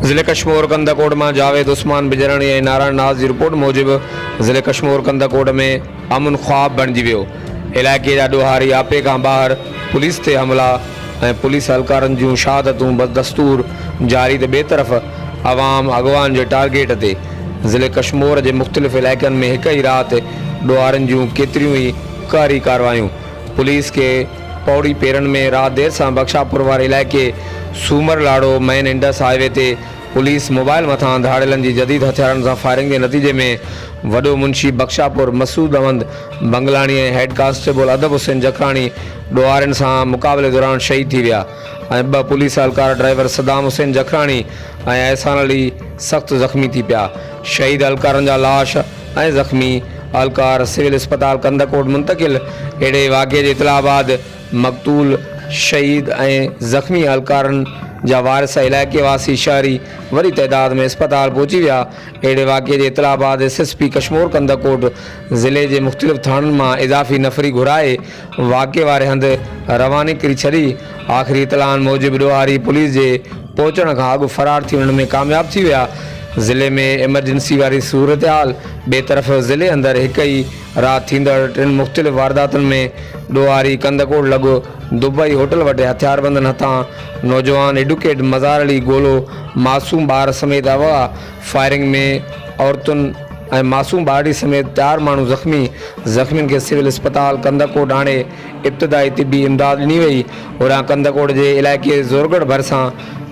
ज़िले कश्मीर कंदाकोट में जावेद उस्मान बिजराणी और नारायण नाज़ की रिपोर्ट मूजिब ज़िले कश्मीर कंदाकोट में अमन ख्वाब बणिजी वियो। इलाके जा ॾोहारी आपे का बाहर पुलिस ते हमला और पुलिस एहलकारन जूं शहादतूं बदस्तूर जारी। तो बे तरफ़ अवाम अगवान के टारगेट ते ज़िले कश्मीर के मुख्तलिफ़ इलाक़न में एक ही रात ॾोहारन जूं केतरियूं ही कारी कार्रवाइयूं। पुलिस के पौड़ी पेरन में रात देर से बख्शापुर वाले इलाके सूमर लाड़ो मैन इंडस हाईवे ते पुलिस मोबाइल मथा धाड़ेलन की जदीद हथियारन से फायरिंग के नतीजे में वडो मुंशी बख्शापुर मसूद अहमद बंगलानी और हेड कांस्टेबल अदब हुसैन जखरानी ॾोहारन से मुकाबले दौरान शहीद थी विया। ब पुलिस एहलकार ड्राइवर सदाम हुसैन जखरानी और एहसान अली सख्त ज़ख्मी थी पिया। शहीद एहलकारन जा लाश और ज़ख्मी एहलकार सिविल अस्पताल कंदाकोट मुंतकिल। अड़े वाक़े के इतला बाद मक़तूल शहीद और ज़ख्मी एहलकारन जा वारिस इलाके वासी शहरी वरी तैदाद में अस्पताल पहुंची विया। अड़े वाक़े के इतला बाद SSP कश्मीर कंदाकोट ज़िले के मुख्तलिफ़ थानन में इजाफी नफरी घुराए वाक़े वारे हंध रवानी करी छड़ी। आख़िरी इतलान मूजिब ॾोहारी पुलिस के पहुंचण का अॻु फरार थी वञण में कामयाब थी विया। ज़िले में एमरजेंसी वाली सूरत हाल। बे तरफ़ ज़िले अंदर एक ही रात थींदड़ टिन मुख्तलिफ़ वारदातन में ॾोहारी कंदाकोट लगो दुबई होटल वटे हथियारबंदन हथां नौजवान एडवोकेट मज़ार अली गोलो मासूम ॿार समेत अगवा। फायरिंग में औरतुन मासूम ॿारड़ी समेत 4 मानू ज़ख्मी के सिविल अस्पताल कंदाकोट आने इब्तदाई तिबी इमदाद ॾिनी वई। और कंदाकोट के इलाके ज़ोरगढ़ भरसा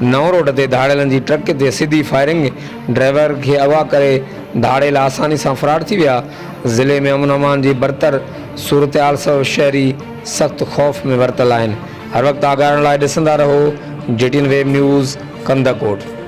नव रोड ते धाड़ेलन की ट्रक ते सीधी फायरिंग ड्राइवर के अगवा करे धाड़ेल आसानी से फरार थी विया। ज़िले में अमन अमान की बरतर सूरत हाल सब शहरी सख्त खौफ में वरतल आहिनि। हर वक्त आगाहन लाइ ॾिसंदा रहो JTN वेब न्यूज़ कंदाकोट।